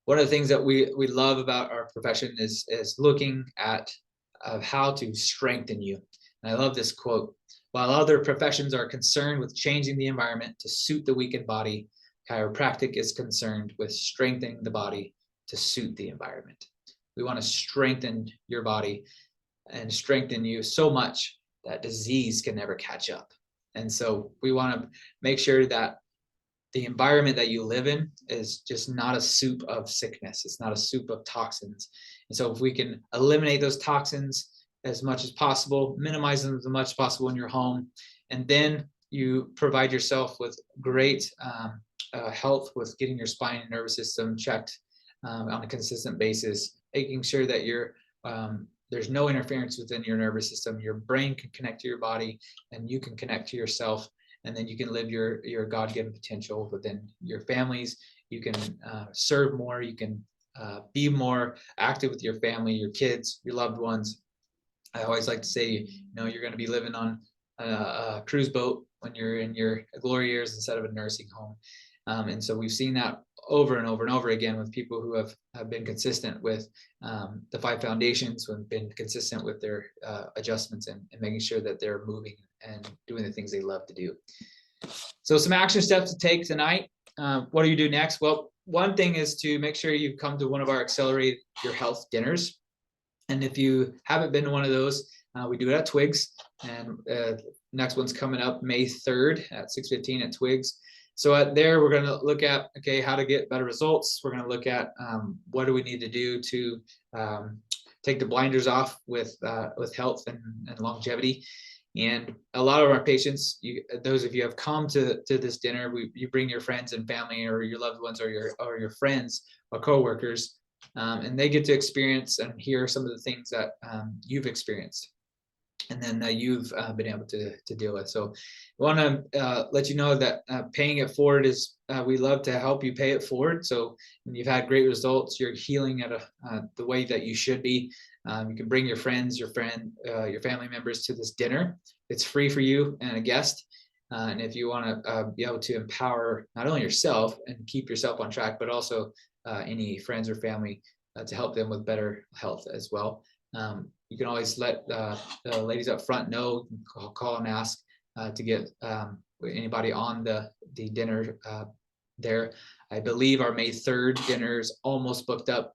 Speaker 1: One of the things that we love about our profession is looking at how to strengthen you. And I love this quote: while other professions are concerned with changing the environment to suit the weakened body, chiropractic is concerned with strengthening the body to suit the environment. We want to strengthen your body and strengthen you so much that disease can never catch up. And so we want to make sure that the environment that you live in is just not a soup of sickness. It's not a soup of toxins. And so if we can eliminate those toxins as much as possible, minimize them as much as possible in your home, and then you provide yourself with great health with getting your spine and nervous system checked on a consistent basis, making sure that there's no interference within your nervous system. Your brain can connect to your body, and you can connect to yourself, and then you can live your God-given potential within your families. You can serve more. You can be more active with your family, your kids, your loved ones. I always like to say, you're going to be living on a cruise boat when you're in your glory years instead of a nursing home. And so we've seen that over and over and over again with people who have been consistent with the 5 foundations, who have been consistent with their adjustments and making sure that they're moving and doing the things they love to do. So some action steps to take tonight. What do you do next? Well, one thing is to make sure you come to one of our Accelerate Your Health dinners. And if you haven't been to one of those, we do it at Twigs. And next one's coming up May 3rd at 6:15 at Twigs. So there, we're going to look at, how to get better results. We're going to look at what do we need to do to take the blinders off with health and longevity. And a lot of our patients, those of you who have come to this dinner, you bring your friends and family, or your loved ones, or your friends or coworkers, and they get to experience and hear some of the things that you've experienced, and then you've been able to deal with. So I want to let you know that paying it forward is, we love to help you pay it forward. So when you've had great results, you're healing at the way that you should be. You can bring your friends, your family members to this dinner. It's free for you and a guest. And if you want to be able to empower not only yourself and keep yourself on track, but also any friends or family to help them with better health as well, You can always let the ladies up front know, call and ask to get anybody on the dinner there. I believe our May 3rd dinner is almost booked up.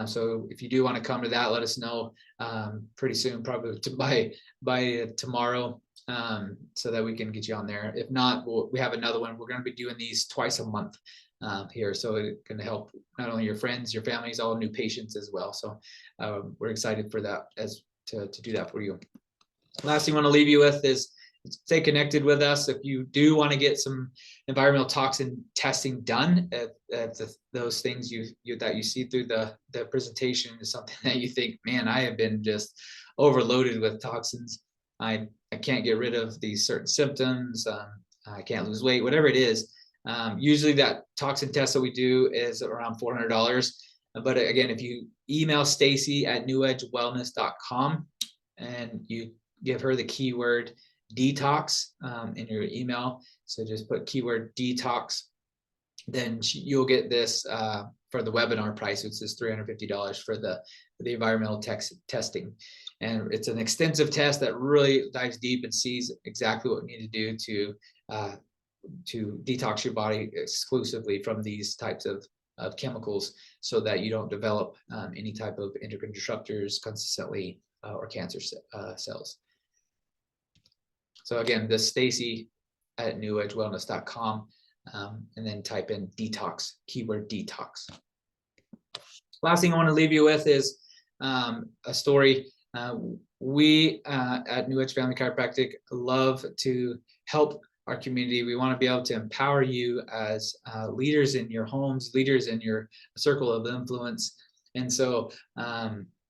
Speaker 1: So if you do want to come to that, let us know pretty soon, probably by tomorrow, so that we can get you on there. If not, we have another one. We're going to be doing these twice a month here, so it can help not only your friends, your families, all new patients as well. So we're excited for that, as to do that for you. Last thing I want to leave you with is stay connected with us. If you do want to get some environmental toxin testing done, those things that you see through the presentation is something that you think, man, I have been just overloaded with toxins. I can't get rid of these certain symptoms. I can't lose weight, whatever it is. Usually that toxin test that we do is around $400. But again, if you email Stacy at newedgewellness.com and you give her the keyword detox in your email, so just put keyword detox, then you'll get this for the webinar price, which is $350 for the environmental testing. And it's an extensive test that really dives deep and sees exactly what we need to do to detox your body exclusively from these types of chemicals, so that you don't develop any type of endocrine disruptors consistently or cancer cells. So again, this Stacy at newedgewellness.com, and then type in detox, keyword detox. Last thing I want to leave you with is a story. We at New Edge Family Chiropractic love to help our community. We want to be able to empower you as leaders in your homes, leaders in your circle of influence. And so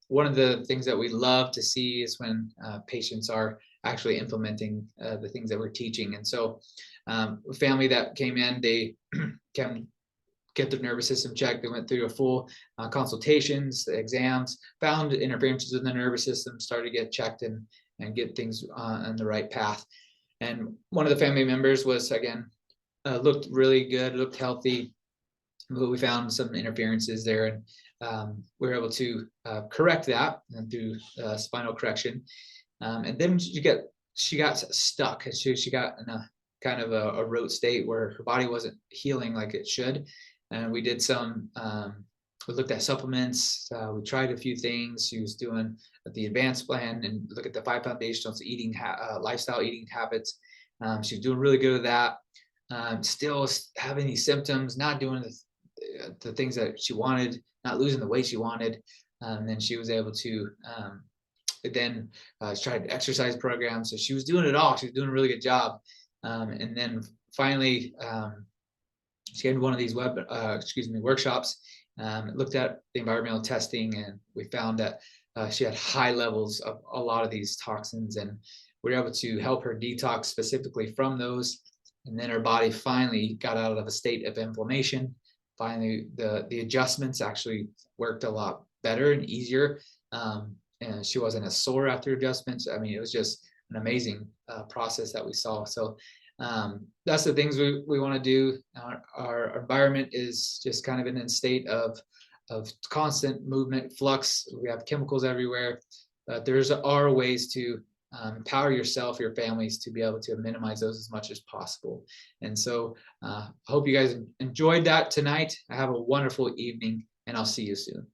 Speaker 1: one of the things that we love to see is when patients are actually implementing the things that we're teaching. And so a family that came in, they can get their nervous system checked. They went through a full consultations, exams, found interferences in the nervous system, started to get checked and get things on the right path. And one of the family members was, again, looked really good, looked healthy, but we found some interferences there, and we were able to correct that and through spinal correction. And then she got stuck. She got in a kind of a rote state where her body wasn't healing like it should. And we did some, we looked at supplements. We tried a few things. She was doing the advanced plan and look at the 5 foundationals eating, lifestyle eating habits. She's doing really good with that. Still having these symptoms, not doing the things that she wanted, not losing the weight she wanted. And then she was able to then tried exercise programs. So she was doing it all. She was doing a really good job. And then finally, she came to one of these workshops, looked at the environmental testing, and we found that she had high levels of a lot of these toxins, and we were able to help her detox specifically from those. And then her body finally got out of a state of inflammation. Finally, the adjustments actually worked a lot better and easier. And she wasn't as sore after adjustments. I mean, it was just an amazing process that we saw. So that's the things we want to do. Our environment is just kind of in a state of constant movement, flux. We have chemicals everywhere. But there are ways to empower yourself, your families, to be able to minimize those as much as possible. And so I hope you guys enjoyed that tonight. Have a wonderful evening, and I'll see you soon.